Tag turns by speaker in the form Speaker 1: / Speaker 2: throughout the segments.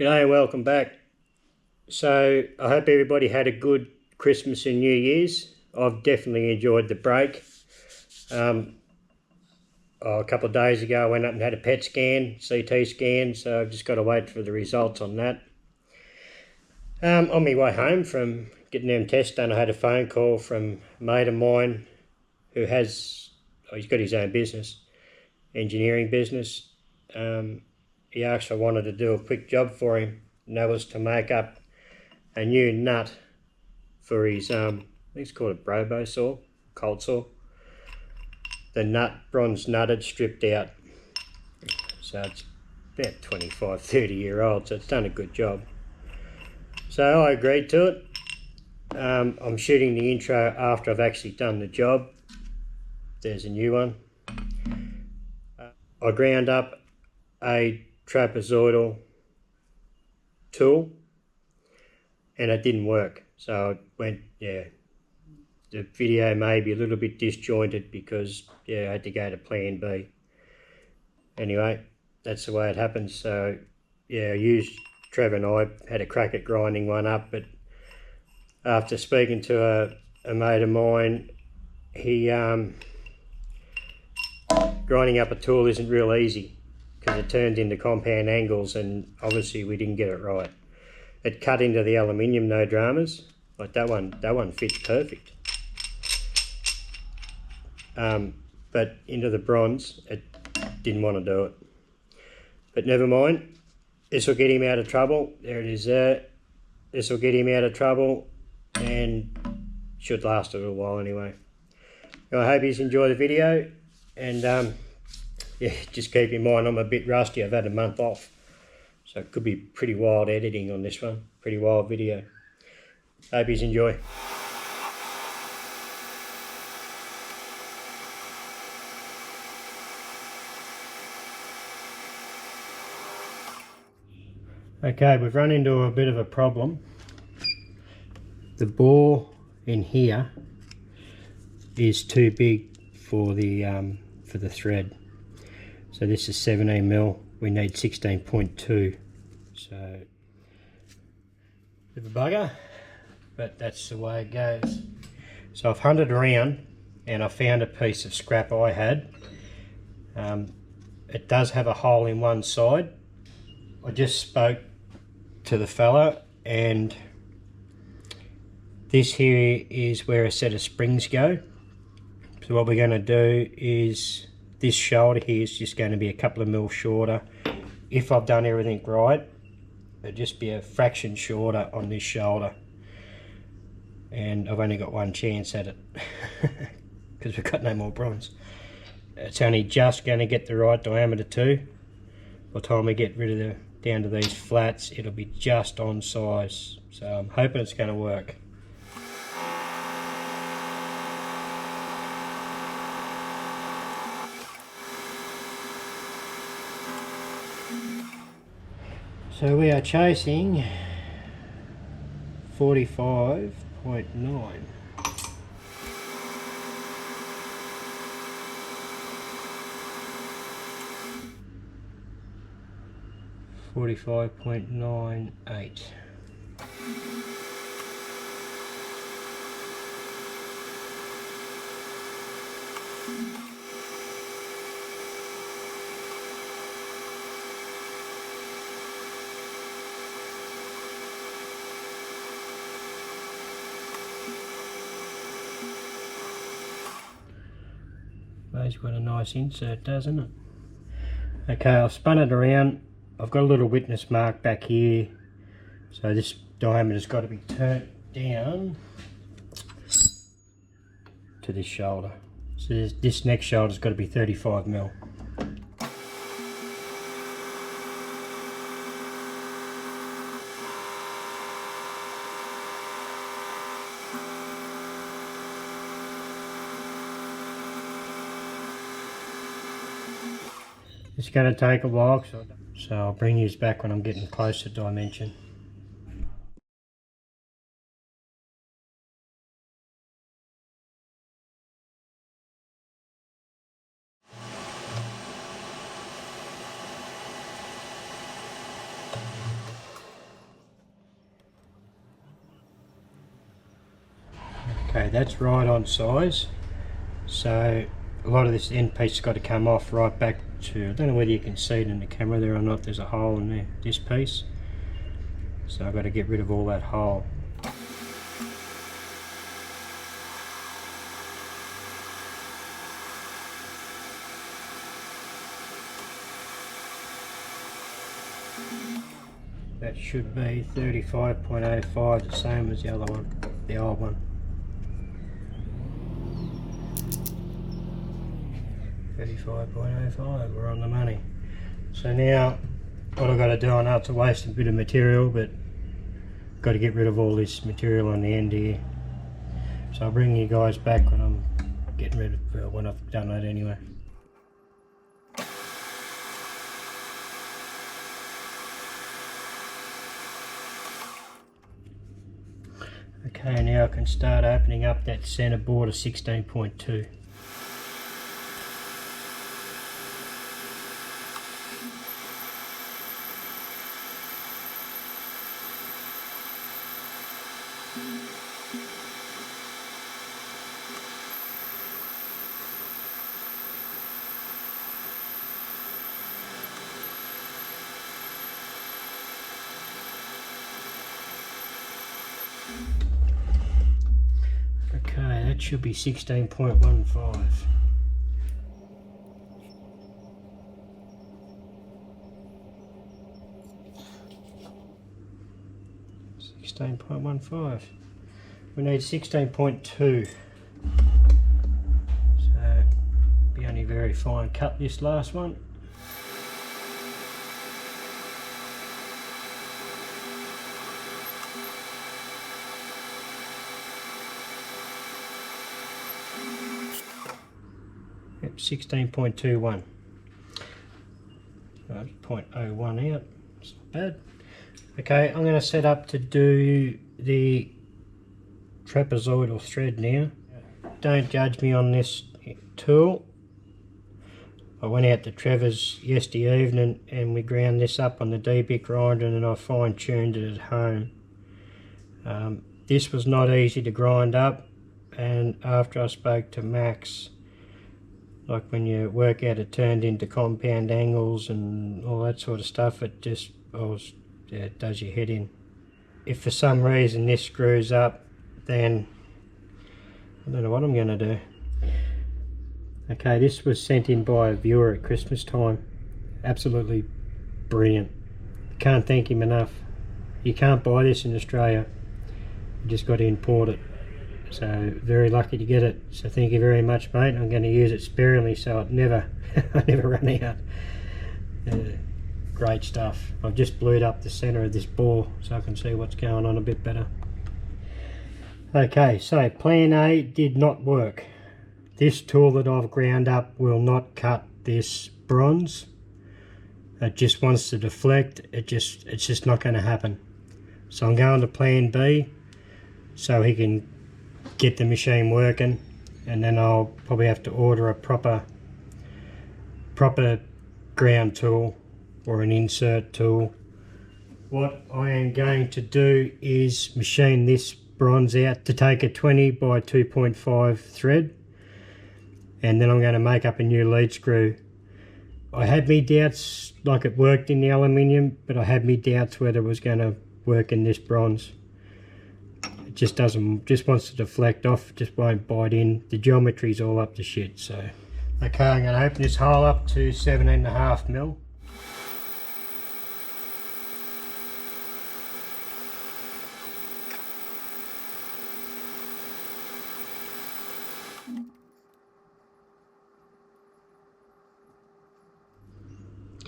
Speaker 1: G'day and welcome back. So I hope everybody had a good Christmas and New Year's. I've definitely enjoyed the break. A couple of days ago I went up and had a PET scan, CT scan, so I've just got to wait for the results on that. On my way home from getting them tests done, I had a phone call from a mate of mine who he's got his own business, engineering business. He asked if I wanted to do a quick job for him, and that was to make up a new nut for his, I think it's called a Brobo saw, cold saw. The bronze nut had stripped out, so it's about 25, 30 year old, so it's done a good job. So I agreed to it. I'm shooting the intro after I've actually done the job. There's a new one. I ground up a trapezoidal tool and it didn't work, so it went, the video may be a little bit disjointed because I had to go to plan B. Anyway, that's the way it happens. So Trevor and I had a crack at grinding one up, but after speaking to a mate of mine, grinding up a tool isn't real easy because it turns into compound angles, and obviously we didn't get it right. It cut into the aluminium, no dramas. Like that one fits perfect. But into the bronze, it didn't want to do it. But never mind. This will get him out of trouble. There it is there. This will get him out of trouble and should last a little while anyway. I hope you enjoy the video, and just keep in mind I'm a bit rusty. I've had a month off, so it could be pretty wild editing on this one. Pretty wild video. Hope you enjoy. Okay, we've run into a bit of a problem. The bore in here is too big for the thread. So this is 17mm. We need 16.2. So bit of a bugger, but that's the way it goes. So I've hunted around and I found a piece of scrap I had. It does have a hole in one side. I just spoke to the fella, and this here is where a set of springs go. So what we're going to do is this shoulder here is just going to be a couple of mil shorter. If I've done everything right, it'll just be a fraction shorter on this shoulder, and I've only got one chance at it because we've got no more bronze. It's only just going to get the right diameter too. By the time we get rid of down to these flats, it'll be just on size, so I'm hoping it's going to work. So we are chasing 45.9. 45.98. It's got a nice insert, doesn't it? Okay, I've spun it around. I've got a little witness mark back here, so this diameter's got to be turned down to this shoulder. So this next shoulder's got to be 35mm. It's going to take a while, so I'll bring you back when I'm getting close to dimension. Okay, that's right on size. So a lot of this end piece has got to come off right back to, I don't know whether you can see it in the camera there or not, there's a hole in there, this piece. So I've got to get rid of all that hole. That should be 35.05, the same as the other one, the old one. 35.05, we're on the money. So now what I've got to do, I know it's a waste of a bit of material, but I've got to get rid of all this material on the end here. So I'll bring you guys back when I'm getting rid of, when I've done that anyway. Okay, now I can start opening up that centre board of 16.2. Okay, that should be 16.15. We need 16.2. So be only very fine cut this last one. Yep, 16.21. 0.01 out. It's not bad. Okay, I'm going to set up to do the trapezoidal thread now. Don't judge me on this tool. I went out to Trevor's yesterday evening and we ground this up on the D-bit grinder and then I fine-tuned it at home. This was not easy to grind up, and after I spoke to Max, like when you work out it turned into compound angles and all that sort of stuff, it just it does your head in. If for some reason this screws up, then I don't know what I'm going to do. Okay, this was sent in by a viewer at Christmas time. Absolutely brilliant. Can't thank him enough. You can't buy this in Australia. You just got to import it. So very lucky to get it. So thank you very much, mate. I'm going to use it sparingly so it never, I never run out. Great stuff. I've just blued up the centre of this bore so I can see what's going on a bit better. Okay, so plan A did not work. This tool that I've ground up will not cut this bronze. It just wants to deflect. It's just not going to happen. So I'm going to plan B so he can get the machine working, and then I'll probably have to order a proper ground tool or an insert tool. What I am going to do is machine this bronze out to take a 20 by 2.5 thread, and then I'm going to make up a new lead screw. I had me doubts, like it worked in the aluminium, but I had me doubts whether it was going to work in this bronze. It just doesn't, just wants to deflect off, just won't bite in. The geometry's all up to shit. So okay, I'm going to open this hole up to 17.5 mil.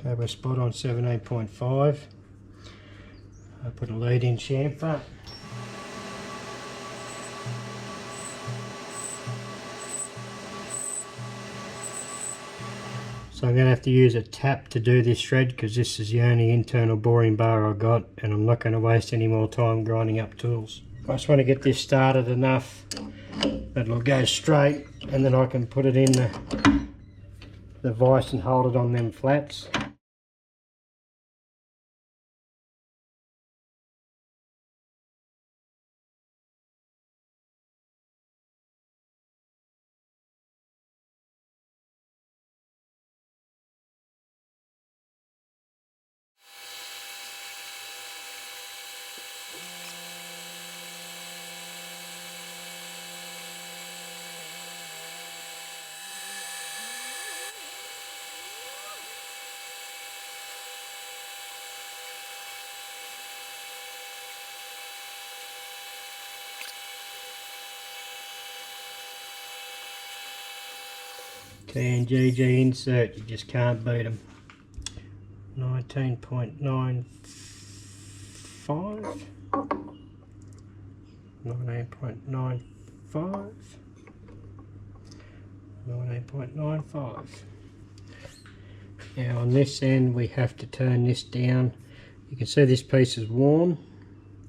Speaker 1: Okay, we're spot on 17.5. I put a lead in chamfer. So I'm going to have to use a tap to do this thread because this is the only internal boring bar I've got, and I'm not going to waste any more time grinding up tools. I just want to get this started enough that it'll go straight, and then I can put it in the vise and hold it on them flats. TNGG insert, you just can't beat them. 19.95, 19.95, 19.95. Now on this end we have to turn this down. You can see this piece is worn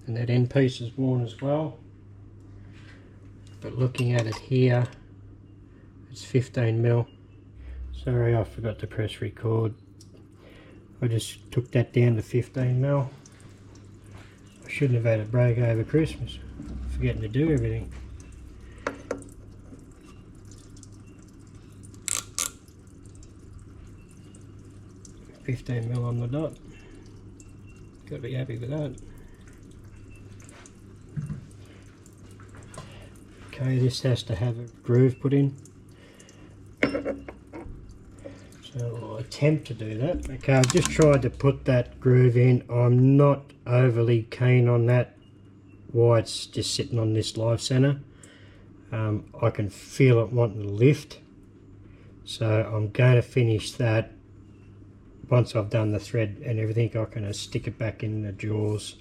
Speaker 1: and that end piece is worn as well. But looking at it here, it's 15mm. Sorry, I forgot to press record. I just took that down to 15mm. I shouldn't have had a break over Christmas, forgetting to do everything. $15mm on the dot. Got to be happy with that. Okay, this has to have a groove put in. So I'll attempt to do that. Okay, I've just tried to put that groove in. I'm not overly keen on that, why it's just sitting on this live center. I can feel it wanting to lift. So I'm going to finish that. Once I've done the thread and everything, I can stick it back in the jaws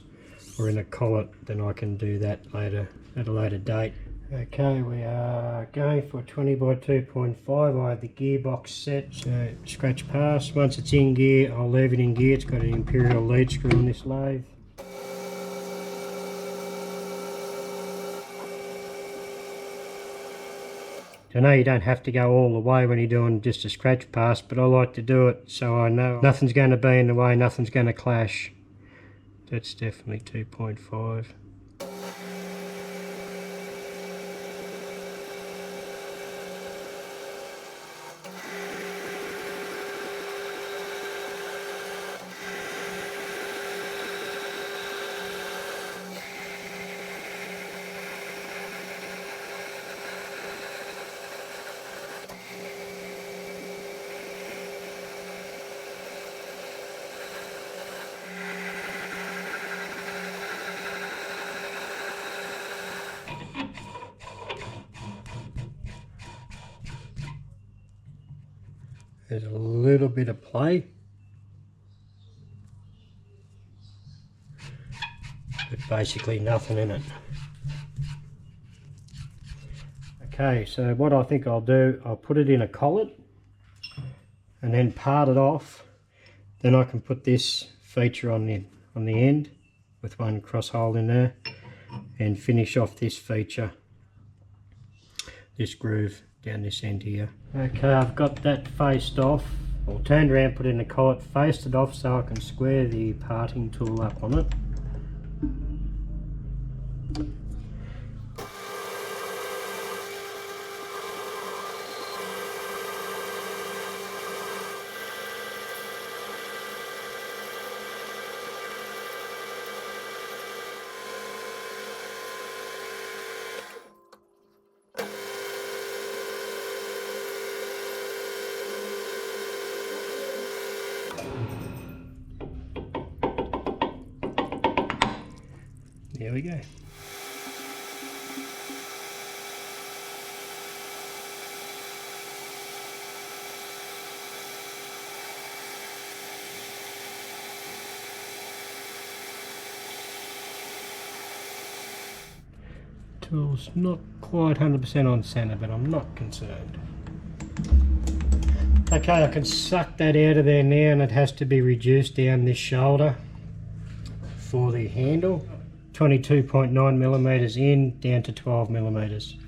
Speaker 1: or in a collet, then I can do that later at a later date. Okay, we are going for 20 by 2.5. I have the gearbox set, so scratch pass. Once it's in gear, I'll leave it in gear. It's got an imperial lead screw on this lathe. I know you don't have to go all the way when you're doing just a scratch pass, but I like to do it so I know nothing's going to be in the way, nothing's going to clash. That's definitely 2.5. There's a little bit of play, but basically nothing in it. Okay, so what I think I'll do, I'll put it in a collet and then part it off. Then I can put this feature on the end with one cross hole in there and finish off this feature, this groove down this end here. Okay, I've got that faced off, or turned around, put it in a collet, faced it off so I can square the parting tool up on it. There we go. Tool's not quite 100% on center, but I'm not concerned. Okay, I can suck that out of there now, and it has to be reduced down this shoulder for the handle. 22.9mm in, down to 12mm.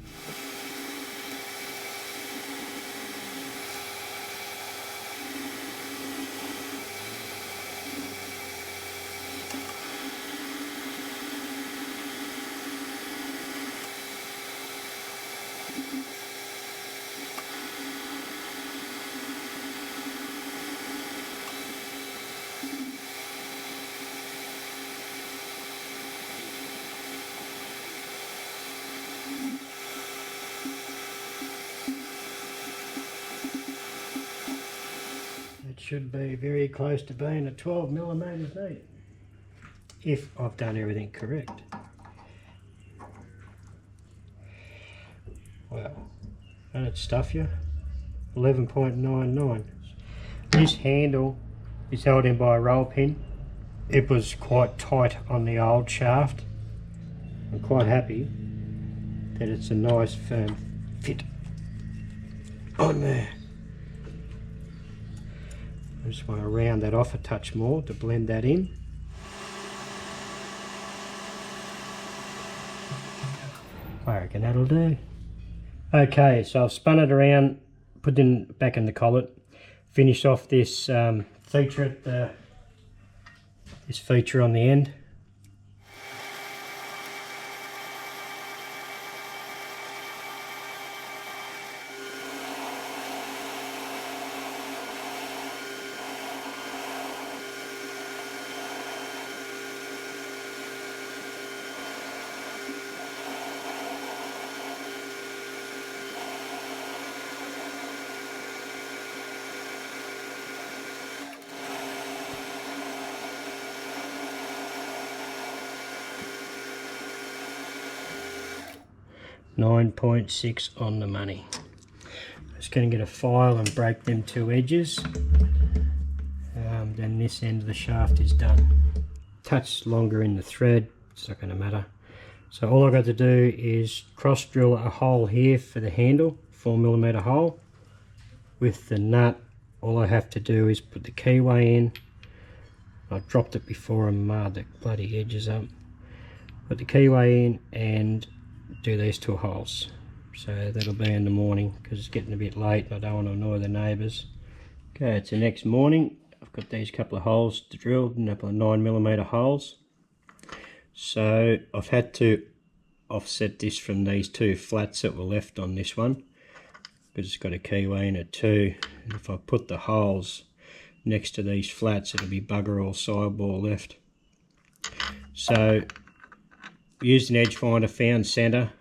Speaker 1: Should be very close to being a 12mm neat, if I've done everything correct. Well, don't it stuff you? 11.99. This handle is held in by a roll pin. It was quite tight on the old shaft. I'm quite happy that it's a nice firm fit on there. I just want to round that off a touch more to blend that in. I reckon that'll do. Okay, so I've spun it around, put it back in the collet, finished off this feature at this feature on the end. .6 on the money. Just going to get a file and break them two edges. Then this end of the shaft is done. Touch longer in the thread, it's not going to matter. So all I've got to do is cross drill a hole here for the handle, 4mm hole. With the nut, all I have to do is put the keyway in. I dropped it before and marred the bloody edges up. Put the keyway in and do these two holes. So that'll be in the morning because it's getting a bit late and I don't want to annoy the neighbours. Okay, it's the next morning. I've got these couple of holes to drill, a couple of 9mm holes. So I've had to offset this from these two flats that were left on this one because it's got a keyway in it too. And if I put the holes next to these flats, it'll be bugger all sideball left. So used an edge finder, found centre.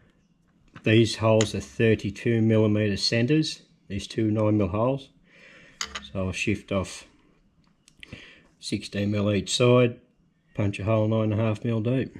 Speaker 1: These holes are 32mm centres, these two 9mm holes. So I'll shift off 16mm each side, punch a hole 9.5mm deep.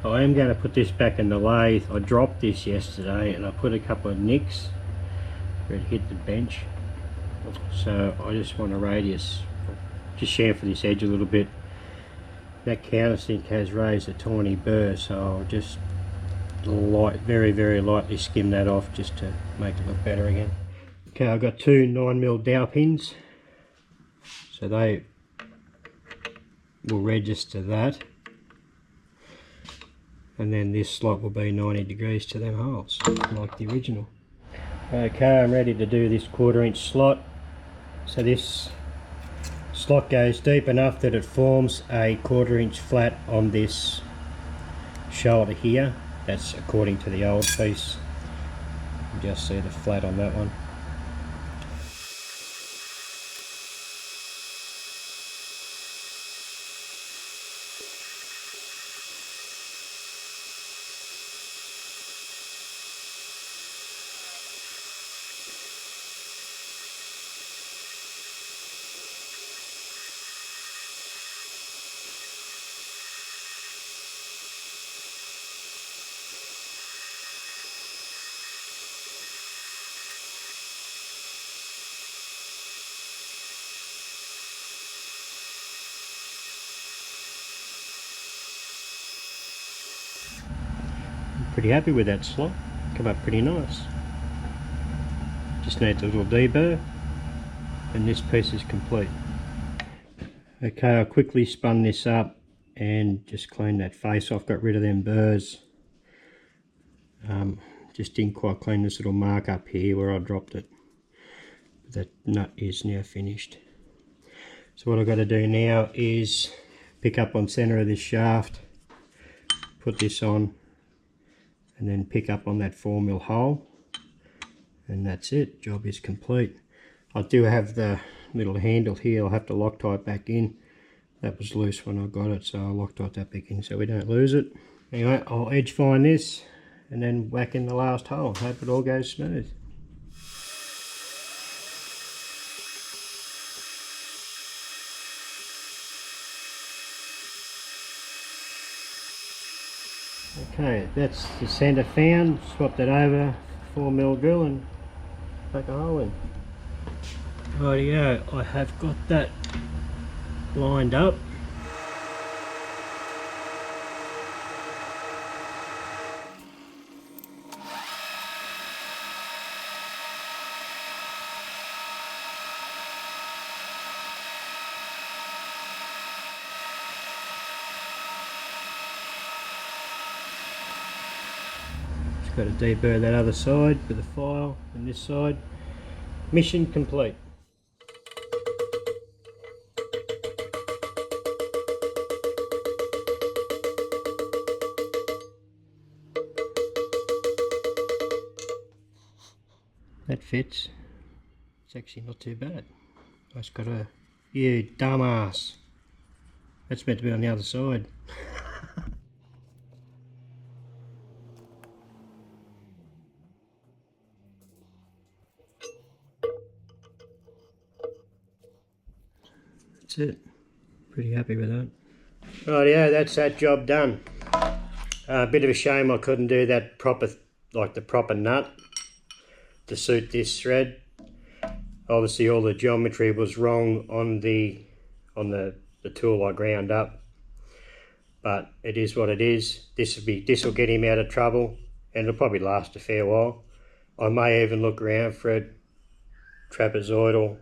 Speaker 1: I am going to put this back in the lathe. I dropped this yesterday and I put a couple of nicks where it hit the bench. So I just want a radius, just chamfer this edge a little bit. That countersink has raised a tiny burr, so I'll just very, very lightly skim that off just to make it look better again. Okay, I've got two 9mm dowel pins, so they will register that. And then this slot will be 90 degrees to them holes, like the original. Okay, I'm ready to do this 1/4" slot. So this slot goes deep enough that it forms a 1/4" flat on this shoulder here. That's according to the old piece. You can just see the flat on that one. Pretty happy with that slot, come up pretty nice. Just needs a little deburr and this piece is complete. Okay, I quickly spun this up and just cleaned that face off, got rid of them burrs. Just didn't quite clean this little mark up here where I dropped it. That nut is now finished. So what I've got to do now is pick up on center of this shaft, put this on, and then pick up on that 4mm hole, and that's it. Job is complete. I do have the little handle here. I'll have to Loctite back in. That was loose when I got it, so I'll Loctite that back in so we don't lose it. Anyway, I'll edge fine this and then whack in the last hole. Hope it all goes smooth. Okay, that's the centre found. Swap that over, 4mm drill, and poke a hole in. Rightio, I have got that lined up. Just got to deburr that other side with a file, and this side. Mission complete. That fits. It's actually not too bad. I just got a, you dumbass. That's meant to be on the other side. That's it. Pretty happy with that. Rightio, that's that job done. A bit of a shame I couldn't do that proper, like the proper nut to suit this thread. Obviously all the geometry was wrong on the tool I ground up, but it is what it is. This will get him out of trouble, and it'll probably last a fair while. I may even look around for a trapezoidal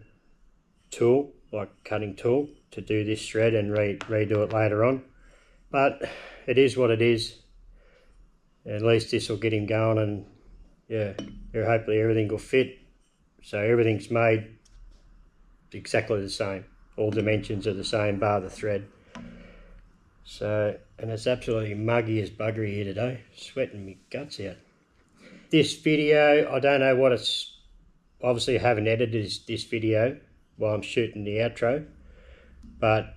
Speaker 1: tool, like cutting tool, to do this thread and redo it later on. But it is what it is. At least this will get him going, and yeah, hopefully everything will fit. So everything's made exactly the same. All dimensions are the same bar the thread. So, and it's absolutely muggy as buggery here today. Sweating me guts out. This video, I don't know what it's... Obviously I haven't edited this video while I'm shooting the outro. But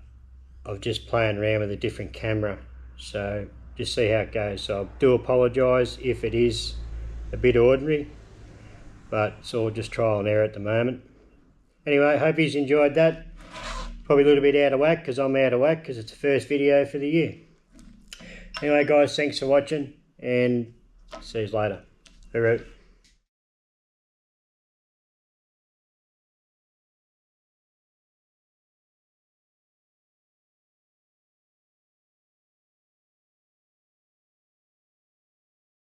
Speaker 1: I've just playing around with a different camera. So just see how it goes. So I do apologise if it is a bit ordinary, but it's all just trial and error at the moment. Anyway, hope you've enjoyed that. Probably a little bit out of whack because I'm out of whack because it's the first video for the year. Anyway guys, thanks for watching and see you later. Hooroo.